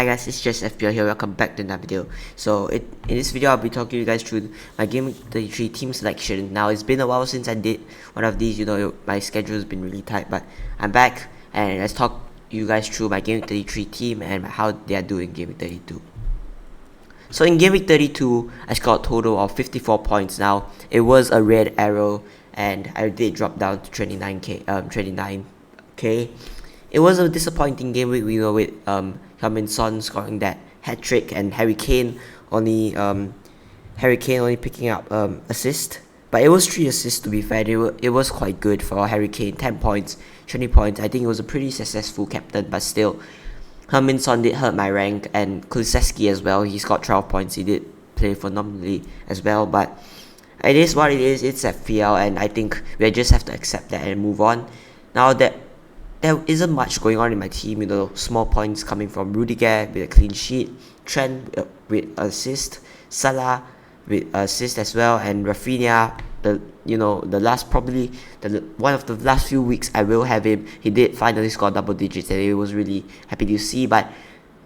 Hi guys, it's just FPL here. Welcome back to another video. So in this video, I'll be talking to you guys through my GW33 team selection. Now it's been a while since I did one of these. My schedule has been really tight, but I'm back and let's talk you guys through my GW33 team and how they are doing in GW32. So in GW32, I scored a total of 54 points. Now it was a red arrow, and I did drop down to 29k. It was a disappointing game week, with Heung-min Son scoring that hat trick and Harry Kane only picking up assist. But it was 3 assists, to be fair. It was quite good for Harry Kane. 10 points, 20 points. I think it was a pretty successful captain, but still, Heung-min Son did hurt my rank, and Kulusevski as well. He's got 12 points. He did play phenomenally as well, but it is what it is. It's FPL, and I think we just have to accept that and move on. Now that there isn't much going on in my team, small points coming from Rudiger with a clean sheet, Trent with assist, Salah with assist as well, and Rafinha, one of the last few weeks I will have him. He did finally score double digits, and it was really happy to see. But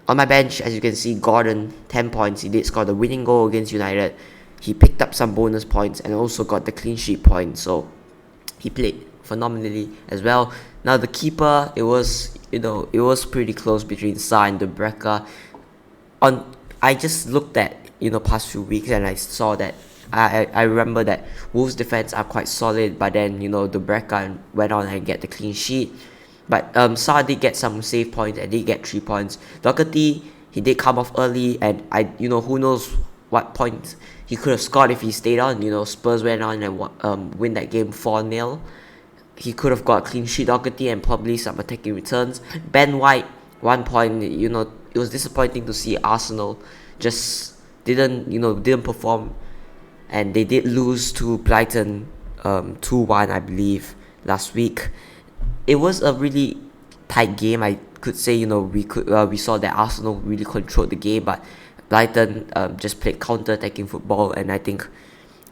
on my bench, as you can see, Gordon, 10 points. He did score the winning goal against United. He picked up some bonus points and also got the clean sheet point, so he played phenomenally as well. Now the keeper, it was pretty close between Sa and De Bruyne. I just looked at past few weeks, and I saw that I remember that Wolves' defense are quite solid, but then De Bruyne went on and get the clean sheet. But Sa did get some save points and did get 3 points. Doherty, he did come off early, and who knows what points he could have scored if he stayed on. Spurs went on and win that game 4-0. He could have got a clean sheet, Doherty, and probably some attacking returns. Ben White, 1 point. It was disappointing to see Arsenal just didn't perform, and they did lose to Brighton 2-1, I believe, last week. It was a really tight game. I could say we saw that Arsenal really controlled the game, but Brighton just played counter-attacking football, and I think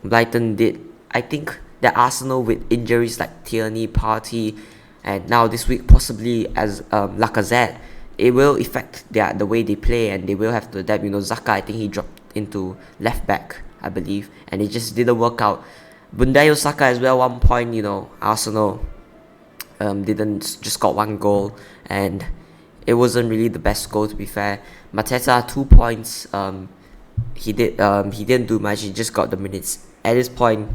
Brighton did. I think that Arsenal, with injuries like Tierney, Partey, and now this week possibly as Lacazette, it will affect the way they play, and they will have to adapt. Xhaka, I think he dropped into left back, I believe, and it just didn't work out. Bunda Osaka as well, 1 point. Arsenal didn't just got 1 goal, and it wasn't really the best goal, to be fair. Mateta, 2 points. He didn't do much. He just got the minutes. At this point,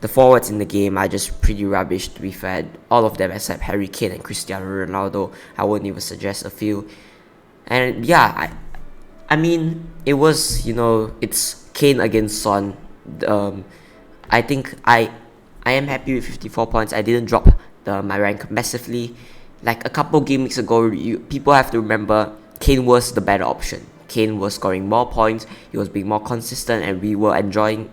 the forwards in the game are just pretty rubbish, to be fair. All of them except Harry Kane and Cristiano Ronaldo. I wouldn't even suggest a few. And yeah, I mean, it was, it's Kane against Son. I think I am happy with 54 points. I didn't drop my rank massively. Like a couple game weeks ago, people have to remember Kane was the better option. Kane was scoring more points, he was being more consistent, and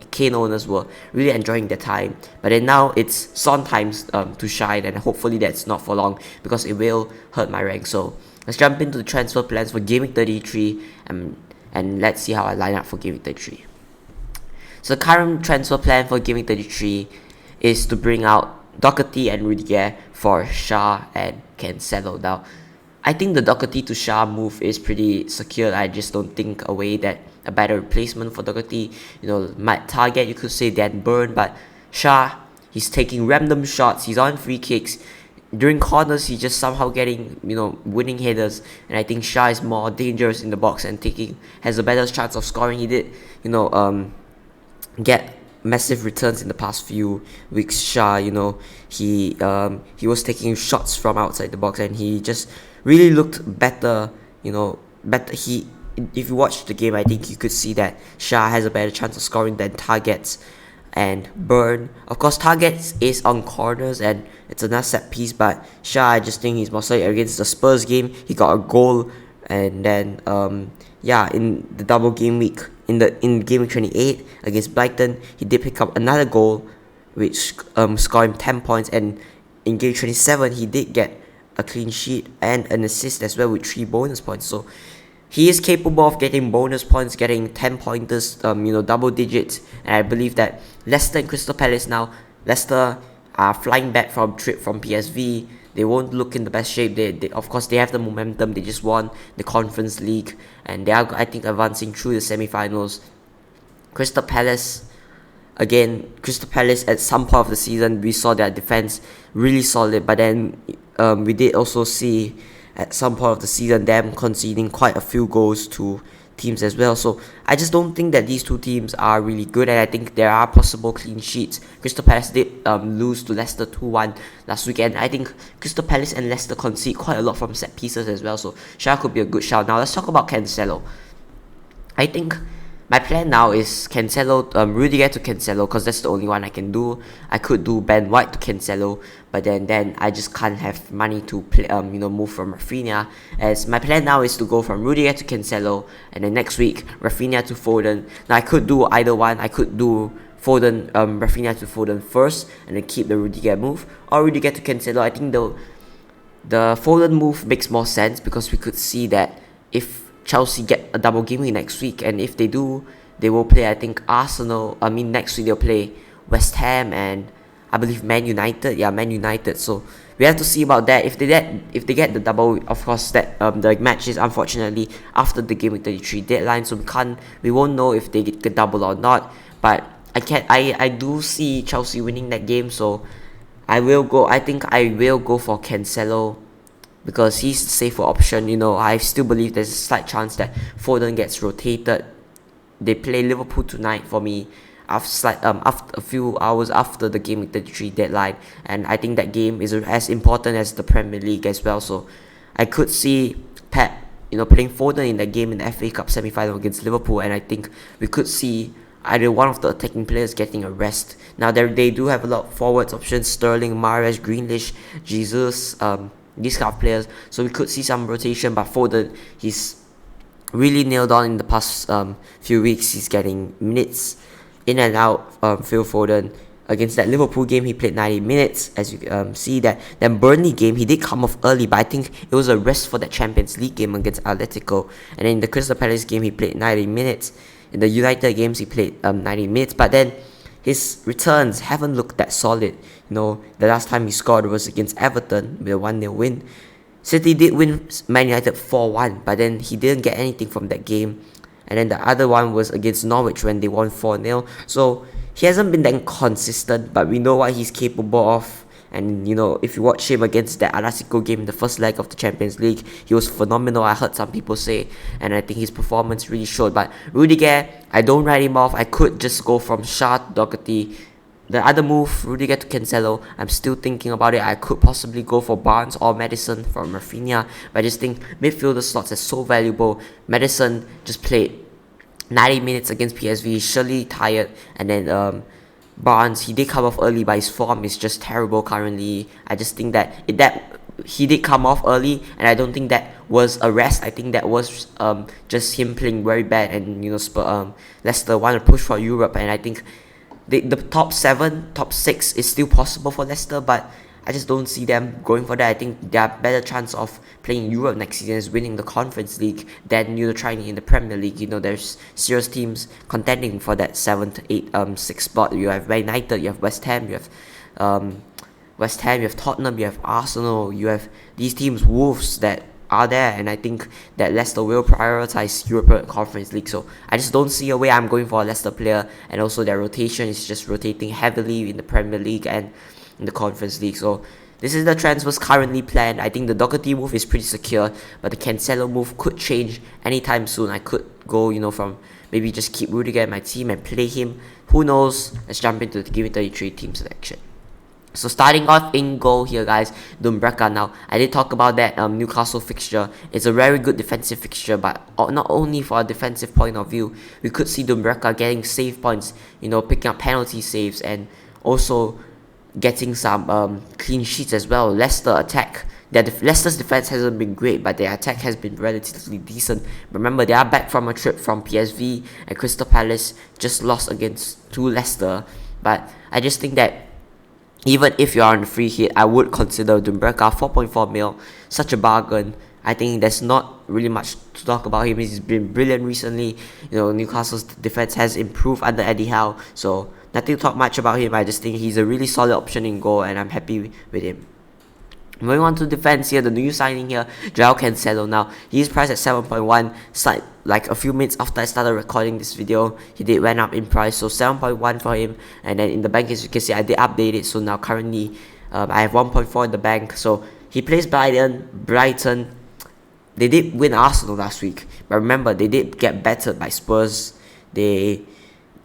Kane owners were really enjoying their time. But then now it's Son times to shine, and hopefully that's not for long, because it will hurt my rank. So let's jump into the transfer plans for GW33, and let's see how I line up for GW33. So the current transfer plan for GW33 is to bring out Doherty and Rudiger for Shah and Cancelo. Now, I think the Doherty to Shah move is pretty secure. I just don't think a better replacement for Doherty. My target, you could say Dan Burn, but Shah, he's taking random shots. He's on free kicks. During corners, he's just somehow getting, winning headers. And I think Shah is more dangerous in the box and has a better chance of scoring. He did, get massive returns in the past few weeks. Shah, he was taking shots from outside the box, and he just really looked better. If you watch the game, I think you could see that Shah has a better chance of scoring than Targets and Burn. Of course, Targets is on corners and it's another set piece, but Shah, I just think he's more solid. Against the Spurs game, he got a goal, and then in the double game week, in game week 28 against Brighton, he did pick up another goal, which scored him 10 points, and in game 27 he did get a clean sheet and an assist as well with 3 bonus points. So he is capable of getting bonus points, getting 10 pointers, double digits. And I believe that Leicester and Crystal Palace now, Leicester are flying back from trip from PSV. they won't look in the best shape. They of course they have the momentum. They just won the Conference League, and they are, I think, advancing through the semi-finals. Crystal Palace. Again, Crystal Palace at some point of the season, we saw their defense really solid, but then we did also see at some point of the season them conceding quite a few goals to teams as well. So I just don't think that these two teams are really good, and I think there are possible clean sheets. Crystal Palace did lose to Leicester 2-1 last weekend. I think Crystal Palace and Leicester concede quite a lot from set pieces as well, so Shah could be a good shout. Now let's talk about Cancelo. I think my plan now is Cancelo, Rudiger to Cancelo, because that's the only one I can do. I could do Ben White to Cancelo, but then I just can't have money to play, move from Rafinha. As my plan now is to go from Rudiger to Cancelo, and then next week Rafinha to Foden. Now I could do either one. I could do Foden, Rafinha to Foden first, and then keep the Rudiger move, or Rudiger to Cancelo. I think the Foden move makes more sense, because we could see that if Chelsea get a double game week next week, and if they do, they will play, I think, next week they'll play West Ham and I believe Man United. Yeah, Man United. So we have to see about that. If they get the double, of course that the match is unfortunately after the game week 33 deadline, so we won't know if they get the double or not. But I do see Chelsea winning that game, so I think I will go for Cancelo, because he's the safer option. I still believe there's a slight chance that Foden gets rotated. They play Liverpool tonight for me after a few hours after the game week 33 deadline, and I think that game is as important as the Premier League as well. So I could see Pep, playing Foden in that game in the FA Cup semi-final against Liverpool, and I think we could see either one of the attacking players getting a rest. Now they do have a lot of forwards options: Sterling, Mahrez, Grealish, Jesus, these kind of players, so we could see some rotation. But Foden, he's really nailed on in the past few weeks. He's getting minutes in and out. Phil Foden, against that Liverpool game, he played 90 minutes, as you see that. Then Burnley game, he did come off early, but I think it was a rest for that Champions League game against Atletico. And then in the Crystal Palace game, he played 90 minutes. In the United games, he played 90 minutes, but then his returns haven't looked that solid. The last time he scored was against Everton with a 1-0 win. City did win Man United 4-1, but then he didn't get anything from that game. And then the other one was against Norwich when they won 4-0. So he hasn't been that consistent, but we know what he's capable of. And if you watch him against that Atletico game in the first leg of the Champions League, he was phenomenal, I heard some people say, and I think his performance really showed. But Rudiger, I don't write him off. I could just go from Shah to Doherty. The other move, Rudiger to Cancelo, I'm still thinking about it. I could possibly go for Barnes or Maddison from Rafinha, but I just think midfielder slots are so valuable. Maddison just played 90 minutes against PSV, he's surely tired, and then Barnes, he did come off early, but his form is just terrible currently. I just think that he did come off early, and I don't think that was a rest. I think that was just him playing very bad, and Leicester want to push for Europe, and I think the top 6 is still possible for Leicester, but I just don't see them going for that. I think they have better chance of playing Europe next season is winning the Conference League than trying in the Premier League. There's serious teams contending for that 7th, 8th, 6th spot. You have Man United, you have West Ham, you have Tottenham, you have Arsenal, you have these teams, Wolves, that are there, and I think that Leicester will prioritize European Conference League. So I just don't see a way I'm going for a Leicester player, and also their rotation is just rotating heavily in the Premier League and in the Conference League. So this is the transfers currently planned. I think the Doherty move is pretty secure, but the Cancelo move could change anytime soon. I could go, from maybe just keep Rudiger in my team and play him. Who knows? Let's jump into the GW33 team selection. So starting off in goal here, guys, Dumbreka. Now, I did talk about that Newcastle fixture. It's a very good defensive fixture, but not only for a defensive point of view, we could see Dumbreka getting save points, picking up penalty saves, and also getting some clean sheets as well. Leicester Attack. Leicester's defense hasn't been great, but their attack has been relatively decent. Remember, they are back from a trip from PSV, and Crystal Palace just lost to Leicester. But I just think that even if you're on the free hit, I would consider Dumbreka. 4.4 mil, such a bargain. I think there's not really much to talk about him. He's been brilliant recently. Newcastle's defense has improved under Eddie Howe, so nothing to talk much about him. I just think he's a really solid option in goal, and I'm happy with him. Moving on to defense here, the new signing here, Cancelo. Now, he's priced at 7.1. Like a few minutes after I started recording this video, he went up in price. So 7.1 for him. And then in the bank, as you can see, I did update it. So now currently, I have 1.4 in the bank. So he plays Brighton. They did win Arsenal last week. But remember, they did get battered by Spurs. They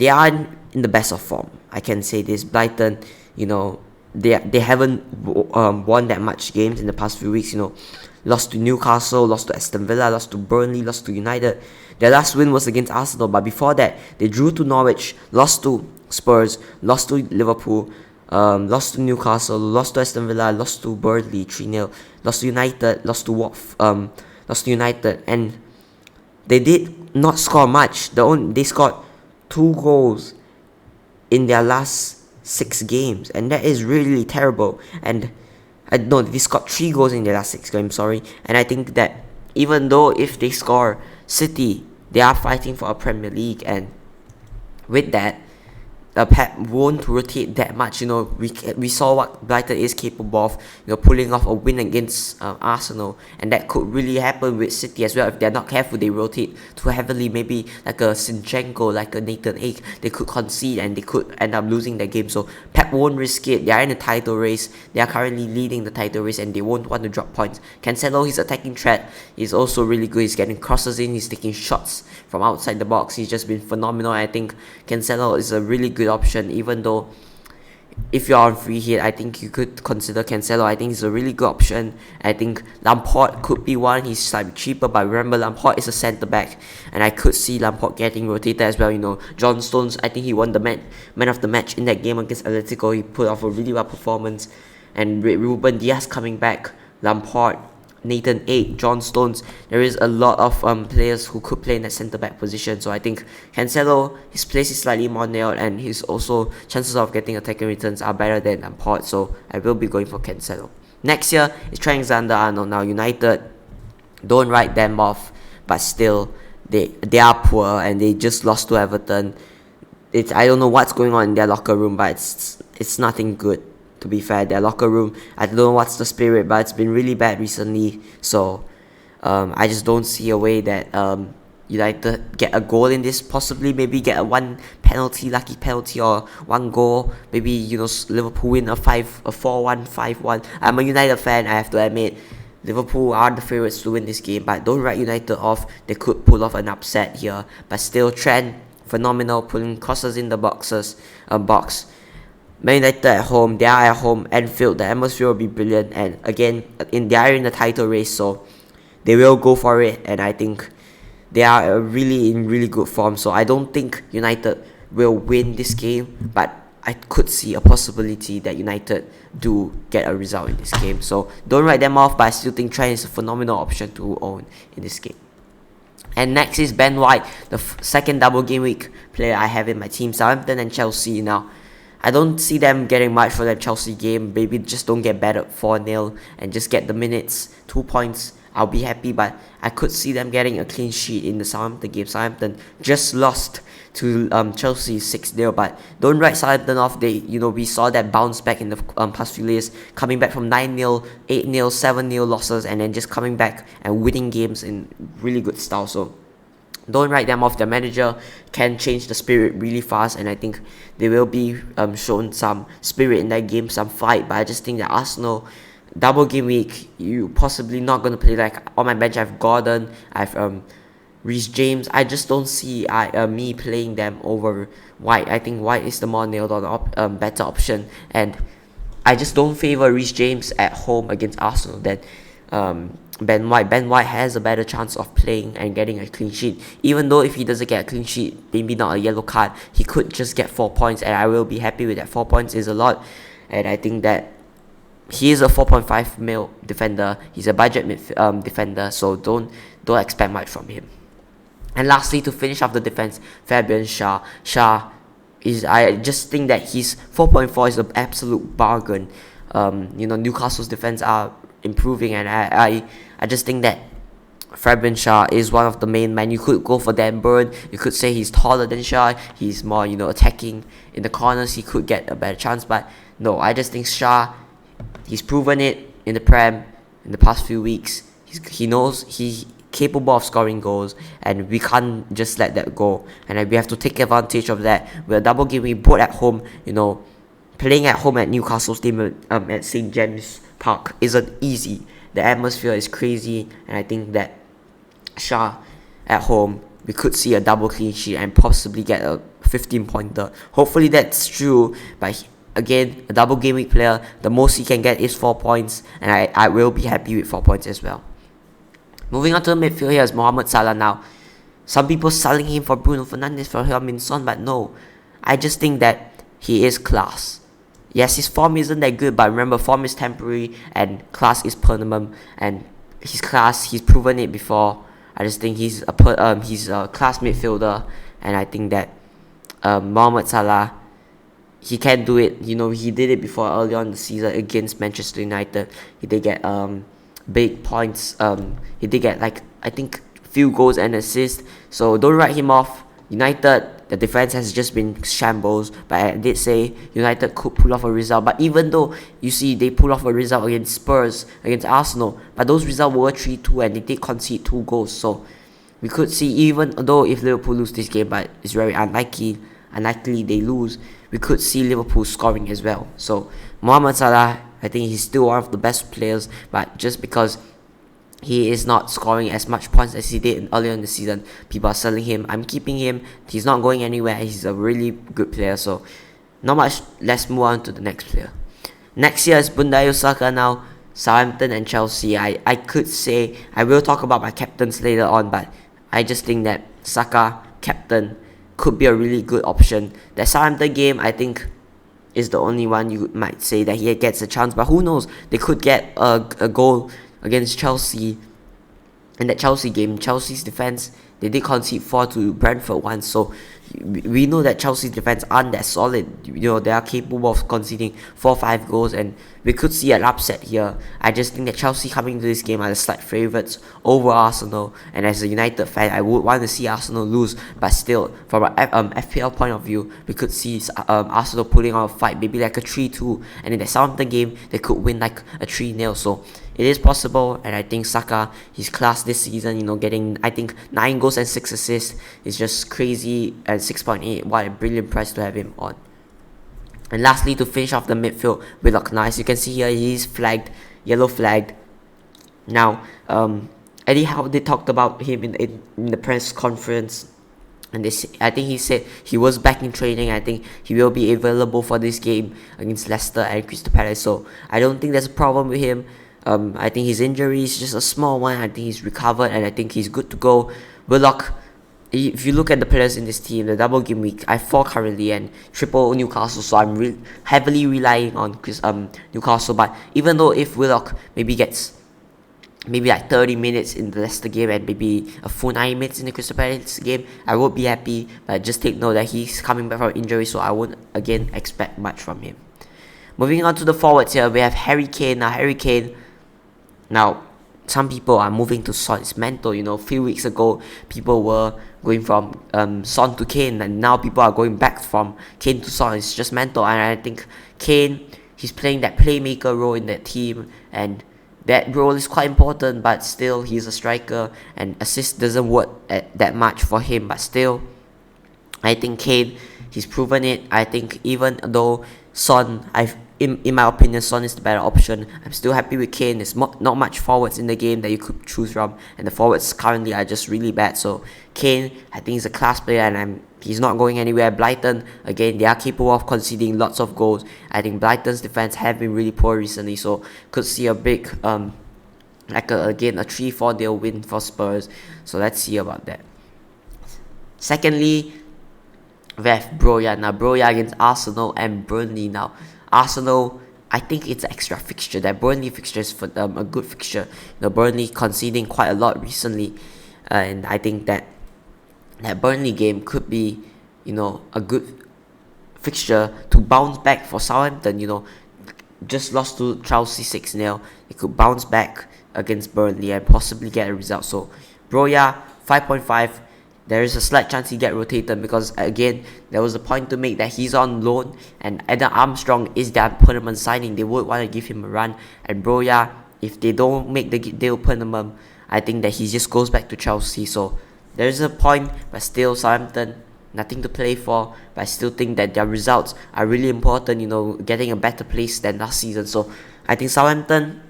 aren't in the best of form. I can say this. Brighton, they haven't won that much games in the past few weeks. Lost to Newcastle, lost to Aston Villa, lost to Burnley, lost to United. Their last win was against Arsenal, but before that they drew to Norwich, lost to Spurs, lost to Liverpool, lost to Newcastle, lost to Aston Villa, lost to Burnley 3-0, lost to United, lost to United, and they did not score much. They scored 2 goals in their last 6 games, and that is really terrible. And they scored 3 goals in their last 6 games, and I think that even though if they score City, they are fighting for a Premier League, and with that, Pep won't rotate that much. We saw what Brighton is capable of, pulling off a win against Arsenal, and that could really happen with City as well. If they're not careful, they rotate too heavily, maybe like a Zinchenko, like a Nathan Ake, they could concede and they could end up losing their game. So Pep won't risk it. They are in a title race. They are currently leading the title race, and they won't want to drop points. Cancelo, his attacking threat is also really good. He's getting crosses in, he's taking shots from outside the box. He's just been phenomenal. I think Cancelo is a really good option, even though if you're on free hit, I think you could consider Cancelo. I think he's a really good option. I think Lampard could be one. He's slightly cheaper, but remember, Lampard is a centre back, and I could see Lampard getting rotated as well. John Stones, I think he won the man of the match in that game against Atletico. He put off a really well performance, and with Ruben Dias coming back, Lampard, Nathan Ake, John Stones, there is a lot of players who could play in that centre-back position. So I think Cancelo, his place is slightly more nailed, and his also chances of getting attacking returns are better than Lampard. So I will be going for Cancelo. Next year is Trent Alexander-Arnold. Now United, don't write them off, but still they are poor, and they just lost to Everton. I don't know what's going on in their locker room, but it's nothing good. To be fair, their locker room, I don't know what's the spirit, but it's been really bad recently. So I just don't see a way that United get a goal in this. Possibly maybe get a lucky penalty, or 1 goal. Maybe Liverpool win a 4-1, 5-1. I'm a United fan, I have to admit. Liverpool are the favourites to win this game, but don't write United off. They could pull off an upset here, but still, Trent phenomenal, pulling crosses in the box. Man United at home, they are at home, Anfield, the atmosphere will be brilliant, and again, they are in the title race, so they will go for it, and I think they are really in really good form. So I don't think United will win this game, but I could see a possibility that United do get a result in this game. So don't write them off, but I still think Trent is a phenomenal option to own in this game. And next is Ben White, the second double game week player I have in my team, Southampton and Chelsea. Now, I don't see them getting much for that Chelsea game. Maybe just don't get battered 4-0 and just get the minutes, 2 points. I'll be happy, but I could see them getting a clean sheet in the Southampton game. Southampton just lost to Chelsea 6-0, but don't write Southampton off. We saw that bounce back in the past few years, coming back from 9-0, 8-0, 7-0 losses, and then just coming back and winning games in really good style. So don't write them off. Their manager can change the spirit really fast, and I think they will be shown some spirit in that game, some fight. But I just think that Arsenal, double game week, you possibly not going to play. Like on my bench, I have Gordon, I have Rhys James. I just don't see me playing them over White. I think White is the more nailed on better option, and I just don't favour Rhys James at home against Arsenal than Ben White. Ben White has a better chance of playing and getting a clean sheet. Even though if he doesn't get a clean sheet, maybe not a yellow card, he could just get 4 points, and I will be happy with that. 4 points is a lot, and I think that he is a 4.5 mil defender. He's a budget defender, so don't expect much from him. And lastly, to finish off the defense, Fabian Schär. I just think that his 4.4 is an absolute bargain. Newcastle's defense are improving, and I just think that Fabian Schär is one of the main men. You could go for Dan Burn. You could say he's taller than Schär. He's more, attacking in the corners. He could get a better chance, but no, I just think Schär, he's proven it. in the Prem in the past few weeks. He knows he's capable of scoring goals, and we can't just let that go. And we have to take advantage of that. We're a double game week, both at home. Playing at home at Newcastle Stadium at St James Park isn't easy. The atmosphere is crazy, and I think that Shah at home, we could see a double clean sheet and possibly get a 15-pointer. Hopefully that's true, but again, a double game week player, the most he can get is 4 points, and I will be happy with 4 points as well. Moving on to the midfield, here is Mohamed Salah now. Some people selling him for Bruno Fernandes, for Heung-min Son, but no. I just think that he is class. Yes, his form isn't that good, but remember, form is temporary and class is permanent. And his class, he's proven it before. I just think he's a class midfielder, and I think that Mohamed Salah, he can do it. He did it before early on in the season against Manchester United. He did get big points. He did get I think few goals and assists. So don't write him off. United, the defense has just been shambles, but I did say United could pull off a result. But even though you see they pull off a result against Spurs, against Arsenal, but those results were 3-2 and they did concede 2 goals. So we could see, even though if Liverpool lose this game, but it's very unlikely they lose, we could see Liverpool scoring as well. So Mohamed Salah, I think he's still one of the best players, but just because he is not scoring as much points as he did earlier in the season, people are selling him. I'm keeping him. He's not going anywhere. He's a really good player. So not much. Let's move on to the next player. Next year is Bunda Osaka now. Southampton and Chelsea. I could say, I will talk about my captains later on, but I just think that Saka, captain, could be a really good option. The Southampton game, I think, is the only one you might say that he gets a chance, but who knows? They could get a goal against Chelsea. In that Chelsea game, Chelsea's defense, they did concede 4 to Brentford once, so we know that Chelsea's defense aren't that solid. They are capable of conceding 4-5 goals, and we could see an upset here. I just think that Chelsea coming to this game are the slight favourites over Arsenal, and as a United fan, I would want to see Arsenal lose, but still, from an FPL point of view, we could see Arsenal putting on a fight, maybe like a 3-2, and in the Southampton game, they could win like a 3-0, so it is possible. And I think Saka, his class this season, getting, I think, 9 goals and 6 assists is just crazy, and 6.8, what a brilliant price to have him on. And lastly, to finish off the midfield, Willock. Now, as you can see here, he is flagged, yellow flagged. Now, Eddie Howe, they talked about him in the press conference, and I think he said he was back in training. I think he will be available for this game against Leicester and Crystal Palace, so I don't think there's a problem with him. I think his injury is just a small one. I think he's recovered, and I think he's good to go. Willock, if you look at the players in this team, the double game week, I have 4 currently and triple Newcastle, so I'm heavily relying on Newcastle. But even though if Willock maybe gets maybe like 30 minutes in the Leicester game and maybe a full 90 minutes in the Crystal Palace game, I would be happy. But just take note that he's coming back from injury, so I won't again expect much from him. Moving on to the forwards here, we have Harry Kane. Now, some people are moving to Son. It's mental, A few weeks ago, people were going from Son to Kane, and now people are going back from Kane to Son. It's just mental, and I think Kane, he's playing that playmaker role in that team, and that role is quite important, but still, he's a striker, and assist doesn't work that much for him, but still, I think Kane, he's proven it. I think even though Son, in my opinion, Son is the better option, I'm still happy with Kane. There's not much forwards in the game that you could choose from, and the forwards currently are just really bad. So Kane, I think he's a class player, and he's not going anywhere. Brighton, again, they are capable of conceding lots of goals. I think Brighton's defense have been really poor recently, so could see a big again a 3-4-0 win for Spurs. So let's see about that. Secondly, we have Broja. Now Broja against Arsenal and Burnley. Now Arsenal, I think it's an extra fixture. That Burnley fixture is for them a good fixture. Burnley conceding quite a lot recently, and I think that Burnley game could be, a good fixture to bounce back for Southampton. Just lost to Chelsea 6-0. They could bounce back against Burnley and possibly get a result. So Broja 5.5. there is a slight chance he get rotated, because again, there was a point to make that he's on loan and Adam Armstrong is their permanent signing. They would want to give him a run. And Broja, if they don't make the deal permanent, I think that he just goes back to Chelsea. So there is a point, but still Southampton, nothing to play for. But I still think that their results are really important, getting a better place than last season. So I think Southampton,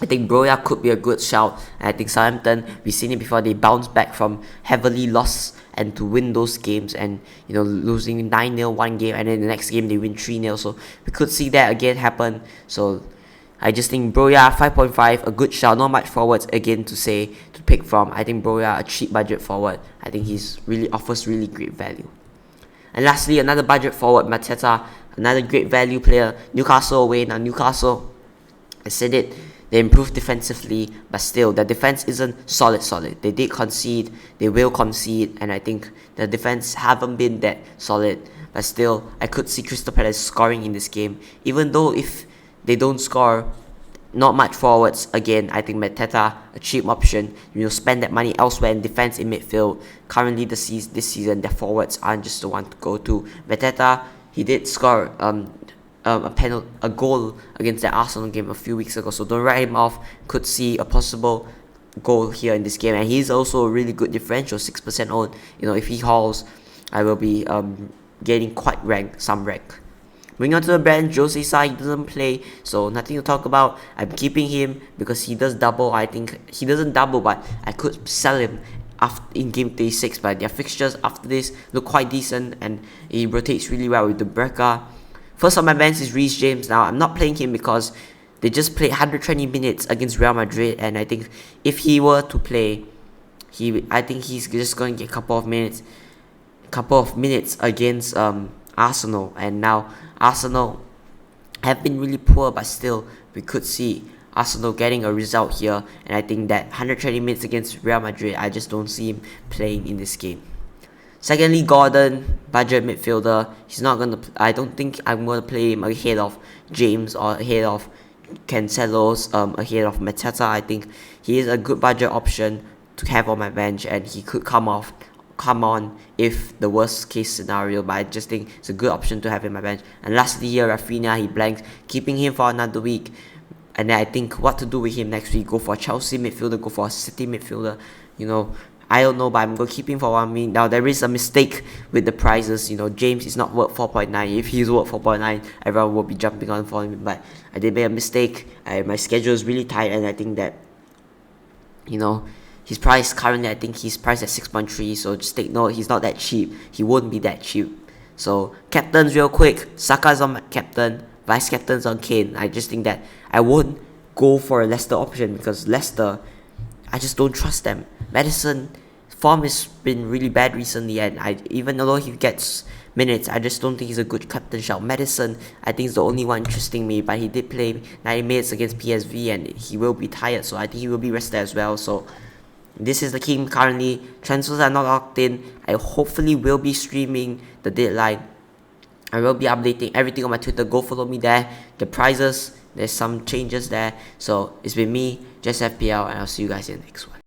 I think Broja could be a good shout. And I think Southampton, we've seen it before, they bounce back from heavily loss and to win those games, and losing 9-0 one game and then the next game they win 3-0. So we could see that again happen. So I just think Broja 5.5, a good shout. Not much forwards again to pick from. I think Broja, a cheap budget forward. I think he's really offers really great value. And lastly, another budget forward, Mateta, another great value player. Newcastle away. Now Newcastle, I said it, they improved defensively, but still, the defense isn't solid. They did concede, they will concede, and I think the defense haven't been that solid. But still, I could see Crystal Palace scoring in this game. Even though if they don't score, not much forwards. Again, I think Mateta, a cheap option. Spend that money elsewhere in defense, in midfield. Currently, this season, the forwards aren't just the one to go to. Mateta, he did score a goal against the Arsenal game a few weeks ago, so don't write him off. Could see a possible goal here in this game, and he's also a really good differential, 6% owned. If he hauls, I will be getting quite some rank. Moving on to the bench, Jose Sa, he doesn't play, so nothing to talk about. I'm keeping him because he does double. I think he doesn't double, but I could sell him in game 36. But their fixtures after this look quite decent, and he rotates really well with the Breca. First on my bench is Rhys James. Now, I'm not playing him because they just played 120 minutes against Real Madrid, and I think if he were to play, I think he's just going to get a couple of minutes against Arsenal. And now Arsenal have been really poor, but still we could see Arsenal getting a result here, and I think that 120 minutes against Real Madrid, I just don't see him playing in this game. Secondly, Gordon, budget midfielder. I don't think I'm gonna play him ahead of James or ahead of Cancelo's, ahead of Mateta. I think he is a good budget option to have on my bench, and he could come on if the worst case scenario, but I just think it's a good option to have in my bench. And lastly here, Rafinha, he blanks, keeping him for another week. And then I think what to do with him next week. Go for a Chelsea midfielder, go for a City midfielder, I don't know, but I'm going to keep him for 1 week. Now, there is a mistake with the prices. James is not worth 4.9. If he's worth 4.9, everyone will be jumping on for him. But I did make a mistake. My schedule is really tight, and I think that, his price currently, I think he's priced at 6.3. So just take note, he's not that cheap. He won't be that cheap. So, captains real quick. Saka's on my captain. Vice captains on Kane. I just think that I won't go for a Leicester option, because Leicester, I just don't trust them. Maddison, form has been really bad recently, and even though he gets minutes, I just don't think he's a good captain shout. Maddison, I think, is the only one interesting me, but he did play 90 minutes against PSV, and he will be tired, so I think he will be rested as well. So this is the team currently. Transfers are not locked in. I hopefully will be streaming the deadline. I will be updating everything on my Twitter. Go follow me there. The prizes, there's some changes there. So it's been me, just FPL, and I'll see you guys in the next one.